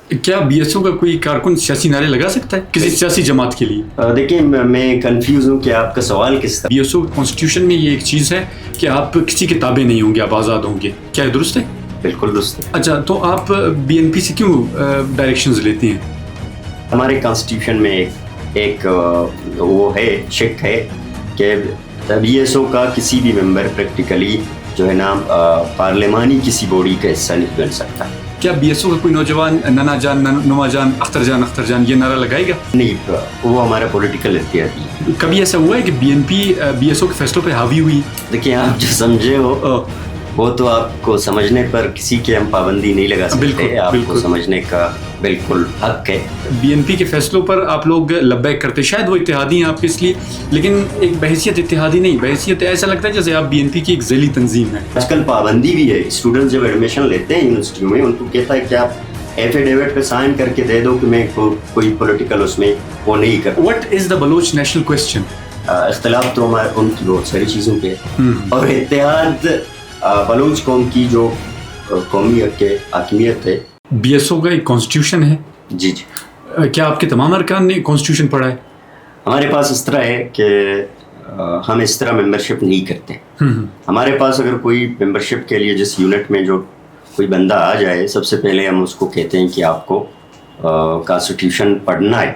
کیا be S او کا کوئی کارکن سیاسی نعرے لگا سکتا ہے کسی سیاسی جماعت کے لیے؟ دیکھیں میں کنفیوز ہوں کہ آپ کا سوال کس طرح. بی ایس او کانسٹیٹیوشن میں یہ ایک چیز ہے کہ آپ کسی کے تابع نہیں ہوں گے، آپ آزاد ہوں گے، کیا یہ درست ہے؟ بالکل درست ہے. اچھا، تو آپ بی این پی سے کیوں ڈائریکشنز لیتے ہیں؟ ہمارے کانسٹیٹیوشن میں ایک وہ ہے، شک ہے کہ بی ایس او کا کسی بھی ممبر پریکٹیکلی جو ہے نا پارلیمانی کسی باڈی کا حصہ نہیں بن سکتا. کیا بی ایس او کا کوئی نوجوان ننا جان، نما جان، اختر جان یہ نعرہ لگائے گا؟ نہیں، وہ ہمارا پولیٹیکل اتحادی ہے. کبھی ایسا ہوا ہے کہ B N P B S O کے فیصلوں پہ حاوی ہوئی؟ دیکھیں، آپ جو سمجھے ہو وہ تو آپ کو سمجھنے پر کسی کی ہم پابندی نہیں لگا سکتے. آپ کو سمجھنے کا بالکل حق ہے. بی این پی کے فیصلوں پر آپ لوگ لبیک کرتے، شاید وہ اتحادی ہیں آپ کے اس لیے، لیکن ایک بحیثیت اتحادی نہیں، بحیثیت ایسا لگتا ہے جیسے آپ بی این پی کی ایک ذیلی تنظیم ہے. آج کل پابندی بھی ہے. اسٹوڈنٹس جب ایڈمیشن لیتے ہیں یونیورسٹیوں میں، ان کو کہتا ہے کہ آپ ایفیڈیوٹ پہ سائن کر کے دے دو کہ میں کوئی پولیٹیکل اس میں وہ نہیں کرتا. What is the Baloch national question? اختلاف تو ہمارے ان کی بہت ساری چیزوں پہ ہے، اور اتحاد بلوچ قوم کی جو قومی حاکمیت ہے. بی ایس او کا ایک کانسٹیٹیوشن ہے. جی. کیا آپ کے تمام ارکان نے کانسٹیٹیوشن پڑھا ہے؟ ہمارے پاس اس طرح ہے کہ ہم اس طرح ممبرشپ نہیں کرتے. ہمارے پاس اگر کوئی ممبرشپ کے لیے جس یونٹ میں جو کوئی بندہ آ جائے، سب سے پہلے ہم اس کو کہتے ہیں کہ آپ کو کانسٹیٹیوشن پڑھنا ہے.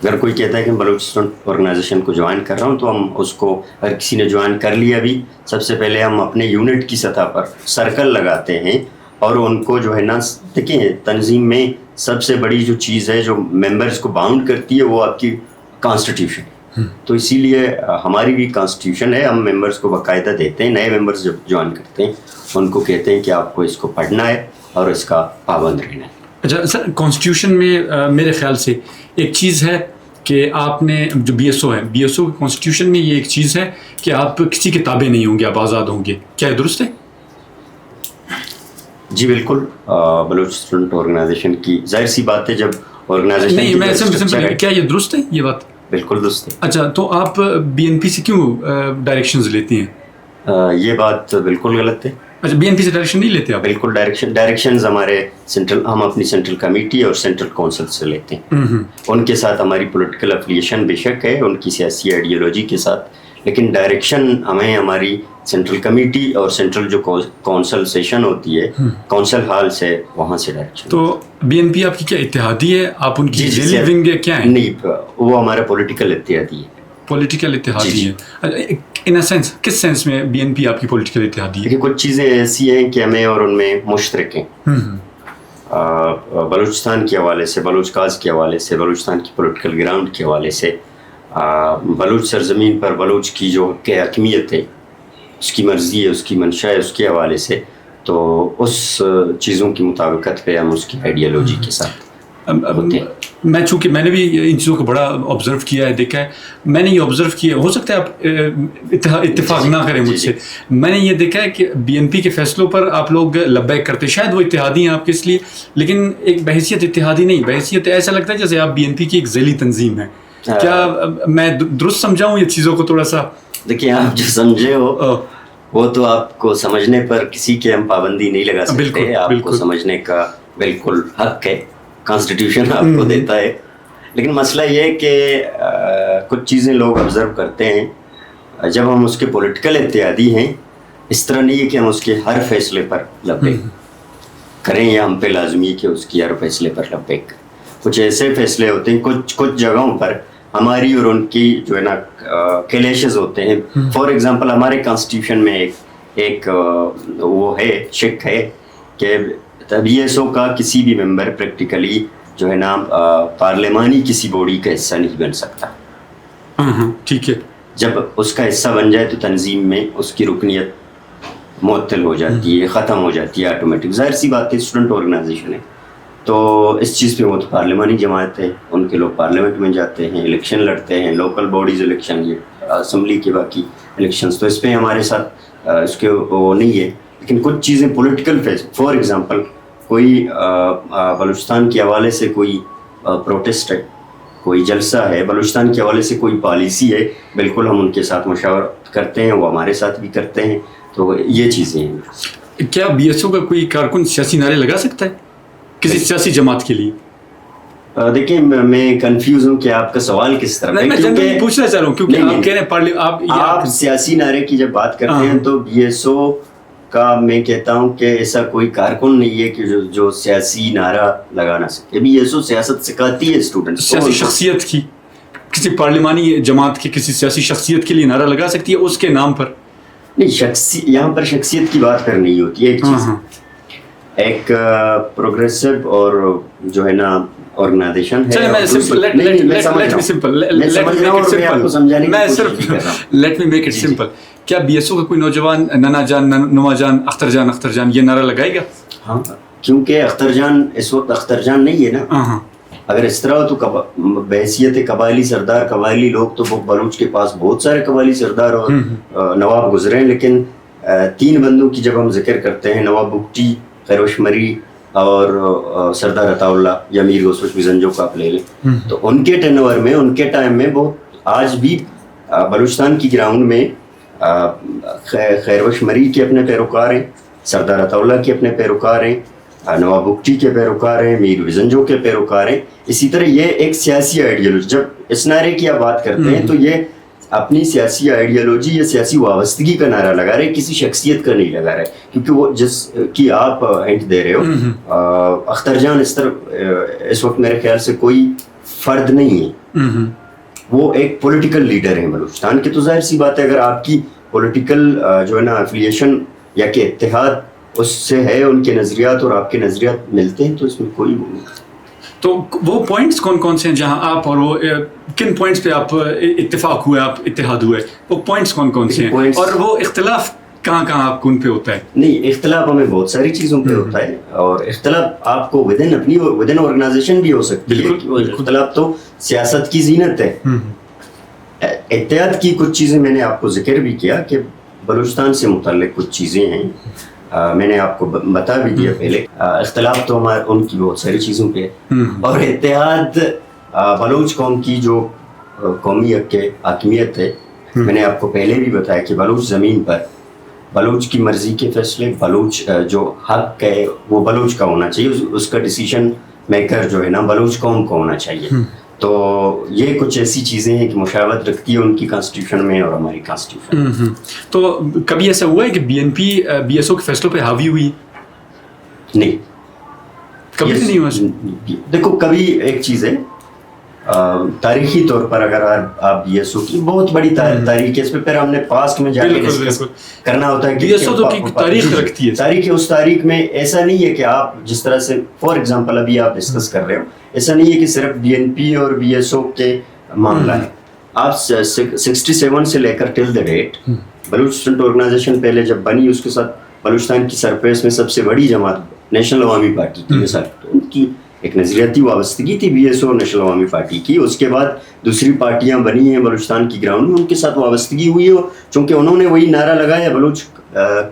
اگر کوئی کہتا ہے کہ بلوچ اسٹوڈنٹ آرگنائزیشن کو جوائن کر رہا ہوں، تو ہم اس کو، اگر کسی نے جوائن کر لیا بھی، سب سے پہلے ہم اپنے یونٹ کی سطح پر سرکل لگاتے ہیں اور ان کو جو ہے نا، دیکھیں تنظیم میں سب سے بڑی جو چیز ہے جو ممبرز کو باؤنڈ کرتی ہے وہ آپ کی کانسٹیٹیوشن. تو اسی لیے ہماری بھی کانسٹیٹیوشن ہے. ہم ممبرز کو باقاعدہ دیتے ہیں. نئے ممبرز جب جوائن کرتے ہیں ان کو کہتے ہیں کہ آپ کو اس کو پڑھنا ہے اور اس کا پابند رہنا ہے. اچھا سر، کانسٹیٹیوشن میں میرے خیال سے ایک چیز ہے کہ آپ نے جو بی ایس او ہے، بی ایس او کے کانسٹیٹیوشن میں یہ ایک چیز ہے کہ آپ کسی کے تابع نہیں ہوں گے، آپ آزاد ہوں گے، کیا یہ درست ہے؟ جی بالکل. بلوچ اسٹوڈنٹ آرگنائزیشن کی ظاہر سی بات ہے، جب آرگنائزیشن نہیں، میں سمجھ کیا یہ درست ہے یہ بات؟ بالکل درست ہے. اچھا، تو آپ بی این پی سے کیوں ڈائریکشنز لیتے ہیں؟ یہ بات بالکل غلط ہے. اچھا، بی این پی سے ڈائریکشن نہیں لیتے آپ؟ بالکل ڈائریکشنز ہمارے سینٹرل، ہم اپنی سینٹرل کمیٹی اور سینٹرل کونسل سے لیتے ہیں. ان کے ساتھ ہماری پولیٹیکل افیلیشن بے شک ہے، ان کی سیاسی آئیڈیالوجی کے ساتھ، لیکن ڈائریکشن ہمیں ہماری سینٹرل کمیٹی اور سینٹرل جو کونسل سیشن ہوتی ہے کونسل ہال سے، وہاں سے ڈائریکشن. تو بی این پی آپ کی کیا اتحادی ہے؟ آپ ان کی ذیلی ونگ کیا ہے؟ نہیں، وہ ہمارا پولیٹیکل اتحادی ہے. پولیٹیکل اتحادی ہے ان اے سینس، کس سینس میں بی این پی آپ کی پولیٹیکل اتحادی ہے؟ کہ کچھ چیزیں ایسی ہیں کہ ہمیں اور ان میں مشترک ہیں. بلوچستان کے حوالے سے، بلوچ کاز کے حوالے سے، بلوچستان کی پولیٹیکل گراؤنڈ کے حوالے سے، بلوچ سرزمین پر بلوچ کی جو حکمیت ہے، اس کی مرضی ہے، اس کی منشا ہے، اس کے حوالے سے، تو اس چیزوں کی مطابقت پہ ہم اس کی آئیڈیالوجی کے ساتھ ہوتے ہیں. میں چونکہ میں نے بھی ان چیزوں کو بڑا آبزرو کیا ہے، دیکھا ہے. میں نے یہ آبزرو کیا، ہو سکتا ہے آپ اتفاق نہ کریں مجھ سے، میں نے یہ دیکھا ہے کہ بی این پی کے فیصلوں پر آپ لوگ لبیک کرتے، شاید وہ اتحادی ہیں آپ کے اس لیے، لیکن ایک بحیثیت اتحادی نہیں، بحیثیت ایسا لگتا ہے جیسے آپ بی این پی کی ایک ذیلی تنظیم ہے. کیا میں درست سمجھاؤں یہ چیزوں کو تھوڑا سا؟ دیکھیں، آپ جو سمجھے ہو وہ تو آپ کو سمجھنے پر کسی کے ہم پابندی نہیں لگا سکتے. آپ کو سمجھنے کا بالکل حق ہے، کانسٹیٹیوشن آپ کو دیتا ہے. لیکن مسئلہ یہ ہے کہ کچھ چیزیں لوگ آبزرو کرتے ہیں، جب ہم اس کے پولیٹیکل اتحادی ہیں، اس طرح نہیں ہے کہ ہم اس کے ہر فیصلے پر لبیک کریں یا ہم پہ لازمی ہے کہ اس کی ہر فیصلے پر لبیک. کچھ ایسے فیصلے ہوتے ہیں کچھ جگہوں پر ہماری اور ان کی جو ہے نا کلیشز ہوتے ہیں. فار ایگزامپل ہمارے کانسٹیٹیوشن میں ایک وہ ہے، شک ہے کہ بی ایس او کا کسی بھی ممبر پریکٹیکلی جو ہے نا پارلیمانی کسی باڈی کا حصہ نہیں بن سکتا. ٹھیک ہے. جب اس کا حصہ بن جائے تو تنظیم میں اس کی رکنیت معطل ہو جاتی ہے، ختم ہو جاتی ہے آٹومیٹک. ظاہر سی بات ہے، اسٹوڈنٹ آرگنائزیشن ہے، تو اس چیز پہ وہ تو پارلیمانی جماعت ہے، ان کے لوگ پارلیمنٹ میں جاتے ہیں، الیکشن لڑتے ہیں، لوکل باڈیز الیکشن، یہ اسمبلی کے باقی الیکشنز، تو اس پہ ہمارے ساتھ اس کے وہ نہیں ہے. لیکن کچھ چیزیں پولیٹیکل فیس، فار ایگزامپل کوئی بلوچستان کے حوالے سے کوئی پروٹیسٹ ہے، کوئی جلسہ ہے، بلوچستان کے حوالے سے کوئی پالیسی ہے، بالکل ہم ان کے ساتھ مشاورت کرتے ہیں، وہ ہمارے ساتھ بھی کرتے ہیں. تو یہ چیزیں ہیں. کیا بی ایس او کا کوئی کارکن سیاسی نعرے لگا سکتا ہے کسی سیاسی جماعت کے لیے؟ دیکھیں میں کنفیوز ہوں کہ آپ کا سوال کس طرح ہے. میں پوچھنا چاہ رہا ہوں کیونکہ آپ کہہ رہے ہیں آپ سیاسی نعرے کی جب بات کرتے ہیں تو بی ایس او کا میں کہتا ہوں کہ ایسا کوئی کارکن نہیں ہے کہ جو سیاسی نعرہ لگا نہ سکے. بی ایس او سیاست سکھاتی ہے اسٹوڈنٹ. سیاسی شخصیت کی کسی پارلیمانی جماعت کی کسی سیاسی شخصیت کے لیے نعرہ لگا سکتی ہے اس کے نام پر؟ نہیں, یہاں پر شخصیت کی بات کرنی ہوتی ہے. ایک چیز ایک پروگریسو اور جو ہے نا آرگنائزیشن ہے. Let me make it simple. کیا بی ایس او کا کوئی نوجوان ننا جان نما جان اختر جان یہ نعرہ لگائے گا؟ ہاں, کیونکہ اختر جان اس وقت اختر جان نہیں ہے نا. اگر اس طرح ہو تو بحیثیت قبائلی سردار, قبائلی لوگ تو بلوچ کے پاس بہت سارے قبائلی سردار اور نواب گزرے ہیں, لیکن 3 بندوں کی جب ہم ذکر کرتے ہیں, نواب بگٹی, خیروش مری اور سردار عطا اللہ یا میر گوسوش بزنجو کا آپ لے لیں, تو ان کے ٹرن اوور میں, ان کے ٹائم میں بہت آج بھی بلوچستان کی گراؤنڈ میں خیروش مری کے اپنے پیروکار ہیں, سردار عطا اللہ کے اپنے پیروکار ہیں, نواب بگٹی کے پیروکار ہیں, میر بزنجو کے پیروکار ہیں. اسی طرح یہ ایک سیاسی آئیڈیالوجی, جب اس نعرے کی آپ بات کرتے ہیں تو یہ اپنی سیاسی آئیڈیالوجی یا سیاسی وابستگی کا نعرہ لگا رہے, کسی شخصیت کا نہیں لگا رہے, کیونکہ وہ جس کی آپ ہنٹ دے رہے ہو اختر جان اس وقت میرے خیال سے کوئی فرد نہیں ہے, وہ ایک پولیٹیکل لیڈر ہیں بلوچستان کے. تو ظاہر سی بات ہے اگر آپ کی پولیٹیکل جو ہے نا افیلیشن یا کہ اتحاد اس سے ہے, ان کے نظریات اور آپ کے نظریات ملتے ہیں, تو اس میں کوئی وہ نہیں. تو وہ پوائنٹس کون سے ہیں جہاں آپ اور وہ کن پوائنٹس پہ آپ اتفاق ہوئے, آپ اتحاد ہوئے, وہ پوائنٹس کون سے ہیں, اور وہ اختلاف کہاں آپ کو ان پہ ہوتا ہے؟ نہیں, اختلاف ہمیں بہت ساری چیزوں پہ ہوتا ہے, اور اختلاف آپ کو ودن آرگنائزیشن بھی ہو سکتی ہے. اختلاف تو سیاست کی زینت ہے. اتحاد کی کچھ چیزیں میں نے آپ کو ذکر بھی کیا کہ بلوچستان سے متعلق کچھ چیزیں ہیں, میں نے آپ کو بتا بھی دیا پہلے. اختلاف تو ہمارے ان کی بہت ساری چیزوں پہ ہے, اور اتحاد بلوچ قوم کی جو قومی حاکمیت ہے. میں نے آپ کو پہلے بھی بتایا کہ بلوچ زمین پر بلوچ کی مرضی کے فیصلے, بلوچ جو حق ہے وہ بلوچ کا ہونا چاہیے, اس کا ڈیسیشن میکر جو ہے نا بلوچ قوم کو ہونا چاہیے. تو یہ کچھ ایسی چیزیں ہیں کہ مشابہت رکھتی ہے ان کی کانسٹیٹیوشن میں اور ہماری کانسٹیٹیوشن. تو کبھی ایسا ہوا ہے کہ B N P B S O کے فیصلوں پہ حاوی ہوئی؟ نہیں, کبھی نہیں ہوا. دیکھو کبھی ایک چیز ہے, تاریخی طور پر اگر آپ بی ایس او کی بہت بڑی تاریخ ہے, اس پہ پھر ہم نے پاسٹ میں جا کے ڈسکس کرنا ہوتا ہے. بی ایس او تو تاریخ رکھتی ہے, تاریخ اس تاریخ میں ایسا نہیں ہے کہ آپ جس طرح سے فار ایگزامپل ابھی آپ ڈسکس کر رہے ہو, ایسا نہیں ہے کہ صرف بی این پی اور بی ایس او کے معاملہ ہے. آپ 67 سے لے کر till the date Baloch student organization پہلے جب بنی, اس کے ساتھ بلوچستان کی سرفیس میں سب سے بڑی جماعت نیشنل عوامی پارٹی کی, مثال ان کی ایک نظریاتی وابستگی تھی بی ایس او نیشنل عوامی پارٹی کی. اس کے بعد دوسری پارٹیاں بنی ہیں بلوچستان کی گراؤنڈ میں, ان کے ساتھ وابستگی ہوئی ہے, چونکہ انہوں نے وہی نعرہ لگایا بلوچ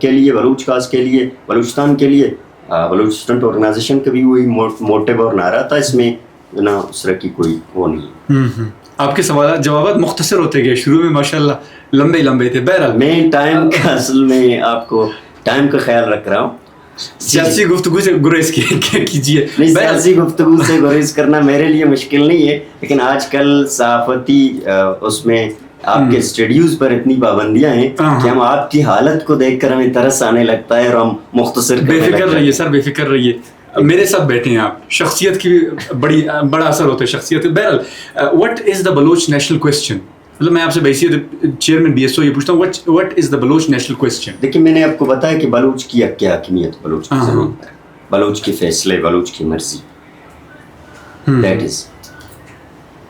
کے لیے, بلوچ کاز کے لیے, بلوچستان کے لیے. بلوچ اسٹوڈنٹ آرگنائزیشن کا بھی وہی موٹیو اور نعرہ تھا, اس میں نہ اس طرح کی کوئی وہ نہیں. آپ کے سوالات جوابات مختصر ہوتے گئے, شروع میں ماشاءاللہ لمبے تھے. بہرحال میں ٹائم کا اصل میں آپ کو ٹائم کا خیال رکھ رہا ہوں. سیاسی گفتگو سے گریز کیجیے. سیاسی گفتگو سے گریز کرنا میرے لیے مشکل نہیں ہے, لیکن آج کل صحافتی اس میں آپ کے اسٹڈیوز پر اتنی پابندیاں ہیں کہ ہم آپ کی حالت کو دیکھ کر ہمیں ترس آنے لگتا ہے, اور ہم مختصر بے فکر رہیے سر, بے فکر رہیے. میرے ساتھ بیٹھے ہیں آپ, شخصیت کی بڑا اثر ہوتا ہے شخصیت. بہرحال what is the Baloch national question, مطلب میں آپ سے بحیثیت چیئرمین بی ایس او یہ پوچھتا ہوں, what is the Baloch national question. دیکھیے میں نے آپ کو بتایا کہ بلوچ کی کیا حاکمیت, بلوچ کی زمین پر, بلوچ کے فیصلے, بلوچ کی مرضی, دیٹ از.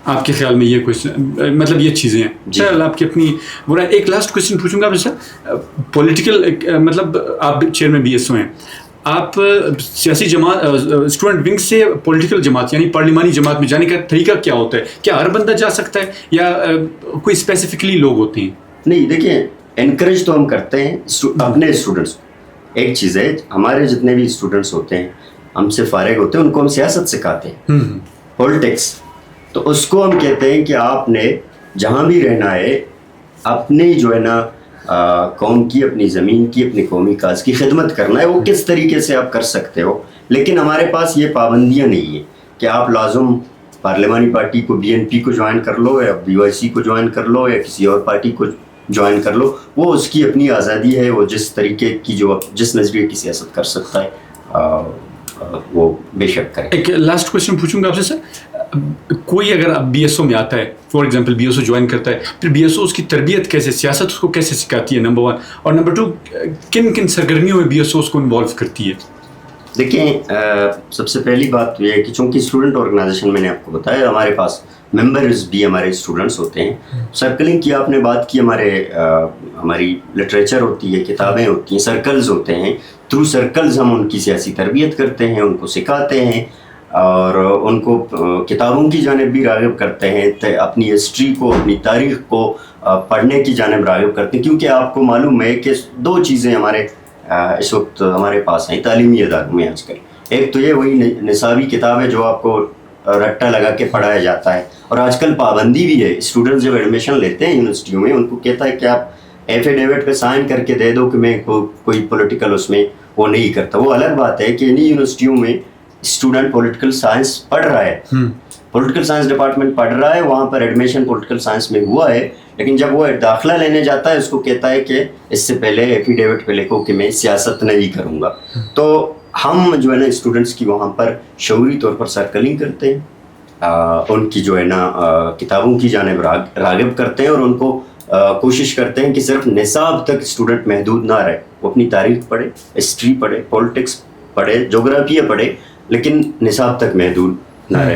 آپ کے خیال میں یہ کویسچن, مطلب یہ چیزیں ہیں. چل آپ کی اپنی برا. ایک لاسٹ کویسچن پوچھوں گا آپ سے, پولیٹیکل مطلب آپ چیئرمین بی ایس او ہیں, آپ سیاسی جماعت اسٹوڈنٹ ونگ سے پولیٹیکل جماعت یعنی پارلیمانی جماعت میں جانے کا طریقہ کیا ہوتا ہے؟ کیا ہر بندہ جا سکتا ہے یا کوئی اسپیسیفکلی لوگ ہوتے ہیں؟ نہیں, دیکھیں انکریج تو ہم کرتے ہیں اپنے اسٹوڈنٹس. ایک چیز ہے, ہمارے جتنے بھی اسٹوڈنٹس ہوتے ہیں ہم سے فارغ ہوتے ہیں, ان کو ہم سیاست سکھاتے ہیں, پولیٹکس. تو اس کو ہم کہتے ہیں کہ آپ نے جہاں بھی رہنا ہے اپنی جو ہے نا قوم کی, اپنی زمین کی, اپنی قومی کاز کی خدمت کرنا ہے, وہ کس طریقے سے آپ کر سکتے ہو. لیکن ہمارے پاس یہ پابندیاں نہیں ہیں کہ آپ لازم پارلیمانی پارٹی کو BNP کو جوائن کر لو یا BYC کو جوائن کر لو یا کسی اور پارٹی کو جوائن کر لو. وہ اس کی اپنی آزادی ہے, وہ جس طریقے کی جس نظریے کی سیاست کر سکتا ہے وہ بے شک کرے. ایک لاسٹ کوشچن پوچھوں گا آپ سے سر, کوئی اگر اب BSO میں آتا ہے, فار ایگزامپل BSO جوائن کرتا ہے, پھر BSO اس کی تربیت کیسے, سیاست اس کو کیسے سکھاتی ہے, نمبر 1, اور نمبر 2 کن کن سرگرمیوں میں BSO اس کو انوالو کرتی ہے؟ دیکھیں, سب سے پہلی بات تو یہ ہے کہ چونکہ اسٹوڈنٹ آرگنائزیشن میں نے آپ کو بتایا ہمارے پاس ممبرز بھی ہمارے اسٹوڈنٹس ہوتے ہیں. سرکلنگ کی آپ نے بات کی, ہماری لٹریچر ہوتی ہے, کتابیں ہوتی ہیں, سرکلز ہوتے ہیں. تھرو سرکلز ہم ان کی سیاسی تربیت کرتے ہیں, ان کو سکھاتے ہیں اور ان کو کتابوں کی جانب بھی راغب کرتے ہیں, اپنی ہسٹری کو, اپنی تاریخ کو پڑھنے کی جانب راغب کرتے ہیں. کیونکہ آپ کو معلوم ہے کہ 2 چیزیں ہمارے اس وقت ہمارے پاس ہیں تعلیمی اداروں میں آج کل. ایک تو یہ وہی نصابی کتاب ہے جو آپ کو رٹا لگا کے پڑھایا جاتا ہے, اور آج کل پابندی بھی ہے. اسٹوڈنٹس جب ایڈمیشن لیتے ہیں یونیورسٹیوں میں, ان کو کہتا ہے کہ آپ ایفیڈیوٹ پہ سائن کر کے دے دو کہ میں کوئی پولیٹیکل اس میں وہ نہیں کرتا. وہ الگ بات ہے کہ انہیں یونیورسٹیوں میں اسٹوڈنٹ پولیٹیکل سائنس پڑھ رہا ہے, پولیٹیکل سائنس ڈپارٹمنٹ پڑھ رہا ہے, وہاں پر ایڈمیشن پولیٹیکل سائنس میں ہوا ہے, لیکن جب وہ داخلہ لینے جاتا ہے اس کو کہتا ہے کہ اس سے پہلے ایفیڈیوٹ پہ لکھو کہ میں سیاست نہیں کروں گا. تو ہم جو ہے نا اسٹوڈنٹس کی وہاں پر شعوری طور پر سرکلنگ کرتے ہیں, ان کی جو ہے نا کتابوں کی جانب راغب کرتے ہیں, اور ان کو کوشش کرتے ہیں کہ صرف نصاب تک اسٹوڈنٹ محدود نہ رہے. وہ اپنی تاریخ پڑھے, ہسٹری پڑھے, پولیٹکس پڑھے, جغرافیہ پڑھے, لیکن نصاب تک محدود نہ رہے.